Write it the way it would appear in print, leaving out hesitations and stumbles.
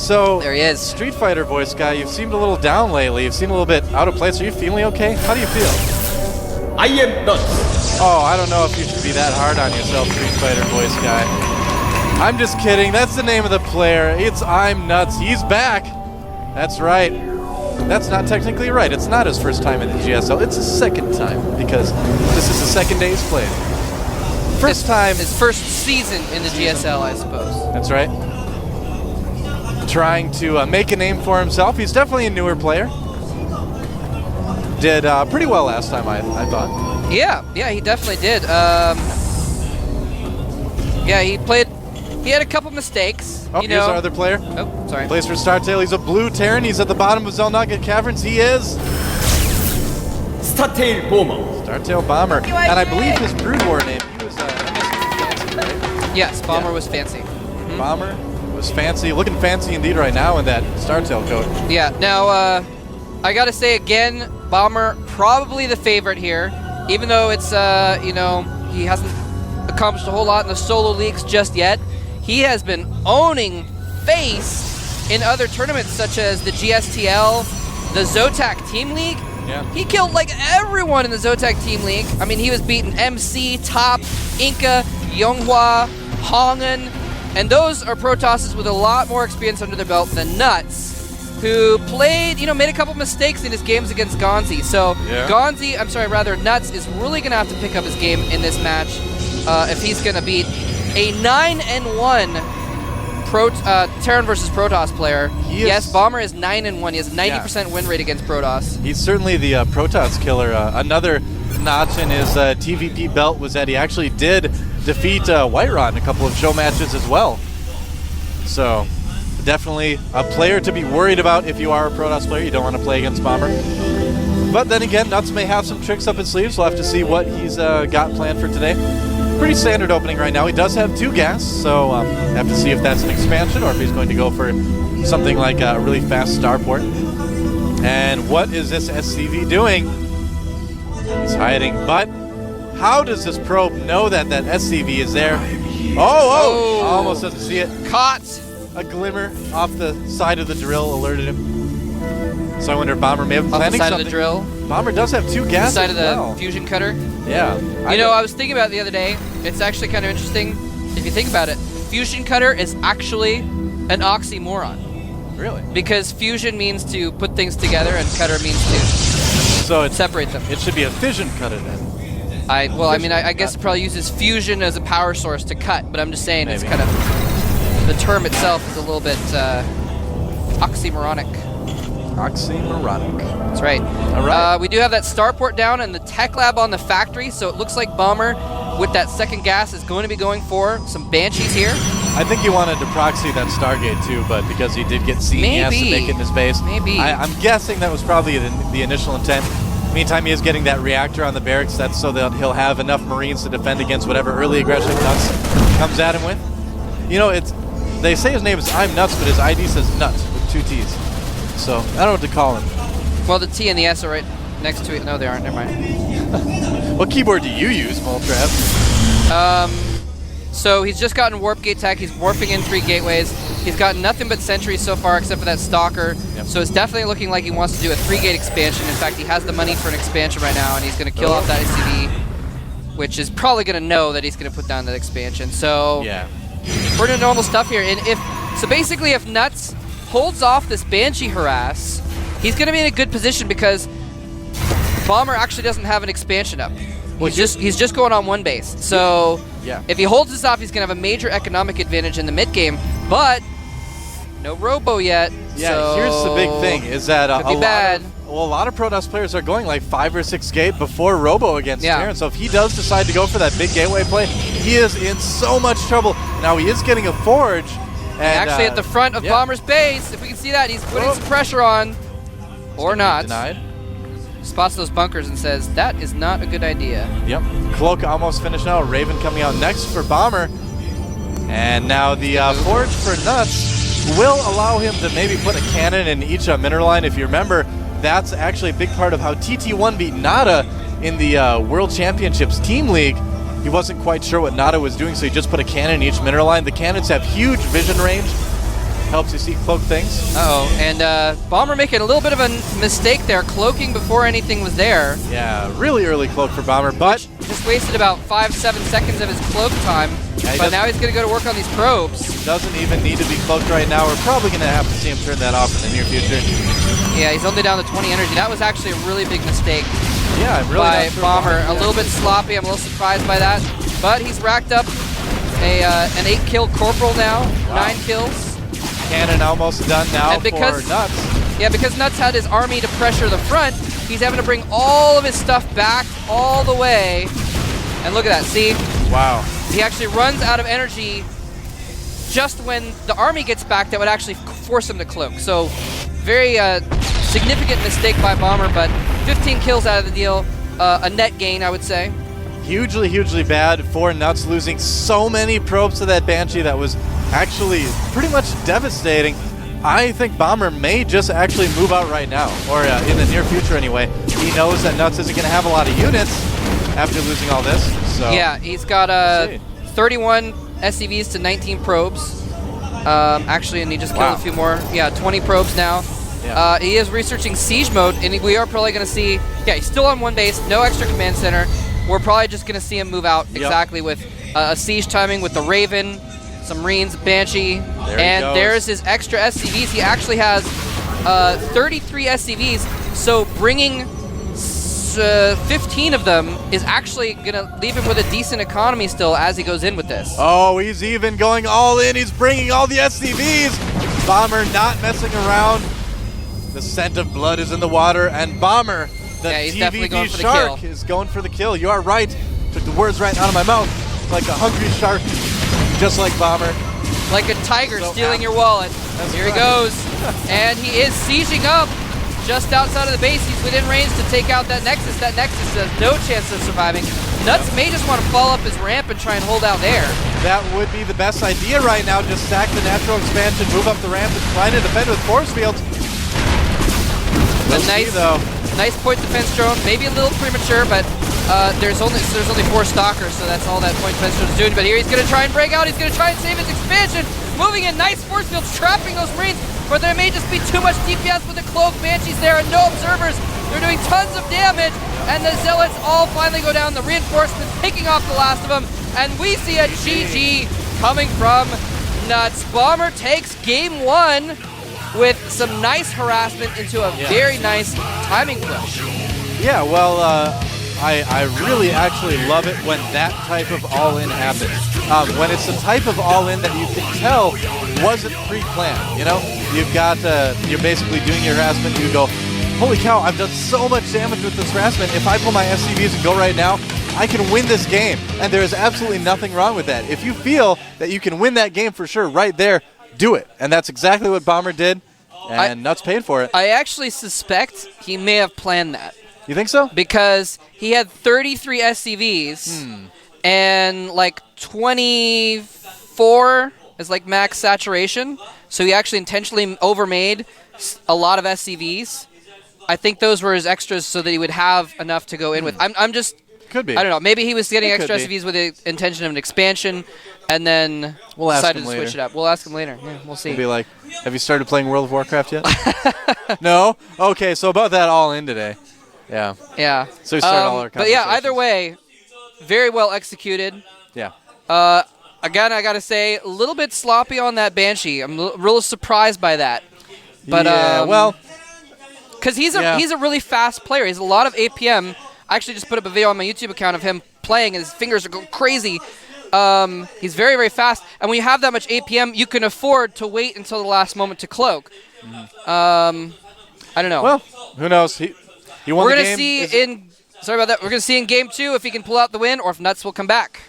So, there he is. Street Fighter voice guy, you've seemed a little down lately. You've seemed a little bit out of place. Are you feeling okay? How do you feel? I am nuts. Oh, I don't know if you should be that hard on yourself, Street Fighter voice guy. I'm just kidding. That's the name of the player. It's I'm Nuts. He's back. That's right. That's not technically right. It's not his first time in the GSL. It's his second time because this is the second day he's played. First time. His first season in the GSL, I suppose. That's right. Trying to make a name for himself. He's definitely a newer player. Did pretty well last time, I thought. Yeah, he definitely did. Yeah, he had a couple mistakes. Oh, here's our other player. Oh, sorry. Plays for StarTail. He's a blue Terran. He's at the bottom of Zelnugget Caverns. He is StarTail Bomber. StarTail Bomber. And I believe his Brood War name, he was fancy, right? Yes, Bomber was fancy. Bomber was fancy. Looking fancy indeed right now in that StarTail coat. Yeah, now, I gotta say again, Bomber probably the favorite here. Even though it's, you know, he hasn't accomplished a whole lot in the solo leagues just yet. He has been owning face in other tournaments such as the GSTL, the Zotac Team League. Yeah. He killed like everyone in the Zotac Team League. I mean, he was beating MC, Top, Inca, Yonghua, Hongan, and those are Protosses with a lot more experience under their belt than Nuts, who played, you know, made a couple mistakes in his games against Gonzi. So Nuts is really going to have to pick up his game in this match if he's going to beat a 9-1 Terran versus Protoss player. Yes, Bomber is 9-1. He has a 90% win rate against Protoss. He's certainly the Protoss killer. Another notch in his TVP belt was that he actually did defeat Whiterod in a couple of show matches as well. So definitely a player to be worried about if you are a Protoss player. You don't want to play against Bomber. But then again, Nuts may have some tricks up his sleeves. We'll have to see what he's got planned for today. Pretty standard opening right now. He does have 2 gas, so have to see if that's an expansion or if he's going to go for something like a really fast starport. And what is this SCV doing? He's hiding, but how does this probe know that that SCV is there? Oh! Almost doesn't see it. Caught! A glimmer off the side of the drill alerted him. So I wonder if Bomber may have been planning something. Off the side of the drill. Bomber does have 2 gas. The side of the fusion cutter. Yeah. You know, I was thinking about it the other day. It's actually kind of interesting if you think about it. Fusion cutter is actually an oxymoron. Really? Because fusion means to put things together and cutter means to separate them. It should be a fission cutter then. I guess it probably uses fusion as a power source to cut, but I'm just saying it's kind of, the term itself is a little bit oxymoronic. Oxymoronic. That's right. All right. We do have that starport down and the tech lab on the factory, so it looks like Bomber with that second gas is going to be going for some Banshees here. I think he wanted to proxy that Stargate too, but because he did get seen, he has to make it in his base. Maybe. I'm guessing that was probably the initial intent. Meantime, he is getting that reactor on the barracks. That's so that he'll have enough Marines to defend against whatever early aggression Nuts comes at him with. You know, they say his name is I'm Nuts, but his ID says Nut with 2 T's. So I don't know what to call him. Well, the T and the S are right next to it. No, they aren't. Never mind. What keyboard do you use, Moltrav? So he's just gotten Warp Gate Tech. He's warping in 3 gateways. He's gotten nothing but sentries so far except for that Stalker. Yep. So it's definitely looking like he wants to do a 3-gate expansion. In fact, he has the money for an expansion right now, and he's going to kill off that SCV, which is probably going to know that he's going to put down that expansion. So we're doing normal stuff here. And so basically, if Nuts holds off this Banshee harass, he's going to be in a good position because Bomber actually doesn't have an expansion up. Well, he's just going on 1 base. So if he holds this off, he's going to have a major economic advantage in the mid game. But no Robo yet. Yeah, so here's the big thing is that a lot of Protoss players are going like 5 or 6 gate before Robo against Terran. So if he does decide to go for that big gateway play, he is in so much trouble. Now he is getting a Forge. And actually at the front of Bomber's base, if we can see that, he's putting some pressure on. Or not. Denied. Spots those bunkers and says, that is not a good idea. Yep. Cloak almost finished now. Raven coming out next for Bomber. And now the Forge for Nuts will allow him to maybe put a cannon in each mineral line. If you remember, that's actually a big part of how TT1 beat Nada in the World Championships Team League. He wasn't quite sure what Nada was doing, so he just put a cannon in each mineral line. The cannons have huge vision range, helps you see cloak things. Uh-oh, and Bomber making a little bit of a mistake there, cloaking before anything was there. Yeah, really early cloak for Bomber, but just wasted about 5-7 seconds of his cloak time. Yeah, but now he's going to go to work on these probes. Doesn't even need to be cloaked right now. We're probably going to have to see him turn that off in the near future. Yeah, he's only down to 20 energy. That was actually a really big mistake. Yeah, I'm really by not sure Bomber. why. A little bit sloppy. I'm a little surprised by that. But he's racked up an 8-kill Corporal now. Wow. 9 kills. Cannon almost done now and because, for Nuts. Yeah, because Nuts had his army to pressure the front, he's having to bring all of his stuff back all the way. And look at that, see? Wow. He actually runs out of energy just when the army gets back that would actually force him to cloak. So very significant mistake by Bomber, but 15 kills out of the deal. A net gain, I would say. Hugely, hugely bad for Nuts, losing so many probes to that Banshee that was actually pretty much devastating. I think Bomber may just actually move out right now, or in the near future anyway. He knows that Nuts isn't going to have a lot of units after losing all this. So yeah, he's got 31 SCVs to 19 probes. Actually, and he just killed a few more. Yeah, 20 probes now. Yeah. He is researching siege mode, and we are probably going to see, yeah, he's still on one base, no extra command center. We're probably just going to see him move out exactly with a siege timing with the Raven, some Marines, Banshee, and there's his extra SCVs. He actually has 33 SCVs, so bringing 15 of them is actually going to leave him with a decent economy still as he goes in with this. Oh, he's even going all in. He's bringing all the SCVs. Bomber not messing around. The scent of blood is in the water, and Bomber, the he's definitely going for the shark, kill. is going for the kill. You are right. Took the words right out of my mouth. Like a hungry shark, just like Bomber. Like a tiger stealing your wallet. Here he goes. And he is sieging up just outside of the base. He's within range to take out that Nexus. That Nexus has no chance of surviving. Nuts may just want to fall up his ramp and try and hold out there. That would be the best idea right now. Just stack the natural expansion, move up the ramp, and try to defend with force fields. Nice point defense drone. Maybe a little premature, but there's only 4 stalkers, so that's all that point defense drone is doing. But here he's going to try and break out. He's going to try and save his expansion. Moving in, nice force fields, trapping those Marines. But there may just be too much DPS with the cloak. Banshees there and no observers. They're doing tons of damage, and the Zealots all finally go down. The reinforcements picking off the last of them, and we see a GG coming from Nuts. Bomber takes game 1 with some nice harassment into a very nice timing push. Yeah, well, I really actually love it when that type of all-in happens. When it's the type of all-in that you can tell wasn't pre-planned, you know? You've got, you're basically doing your harassment, you go, holy cow, I've done so much damage with this harassment. If I pull my SCVs and go right now, I can win this game. And there is absolutely nothing wrong with that. If you feel that you can win that game for sure right there, do it. And that's exactly what Bomber did, and Nuts paid for it. I actually suspect he may have planned that. You think so? Because he had 33 SCVs and like 24 is like max saturation. So he actually intentionally overmade a lot of SCVs. I think those were his extras so that he would have enough to go in with. I'm just... Could be. I don't know. Maybe he was getting extra SCVs with the intention of an expansion, and then decided to switch it up. We'll ask him later. Yeah, we'll see. We'll be like, have you started playing World of Warcraft yet? No? Okay, so about that all in today. Yeah. Yeah. So we start all our But yeah, either way, very well executed. Yeah. Again, I got to say, a little bit sloppy on that Banshee. I'm real surprised by that. But, yeah, well... Because he's a really fast player. He has a lot of APM. I actually just put up a video on my YouTube account of him playing, and his fingers are going crazy. He's very, very fast. And when you have that much APM, you can afford to wait until the last moment to cloak. I don't know. Well, who knows? He won the game. Sorry about that. We're going to see in game 2 if he can pull out the win or if Nuts will come back.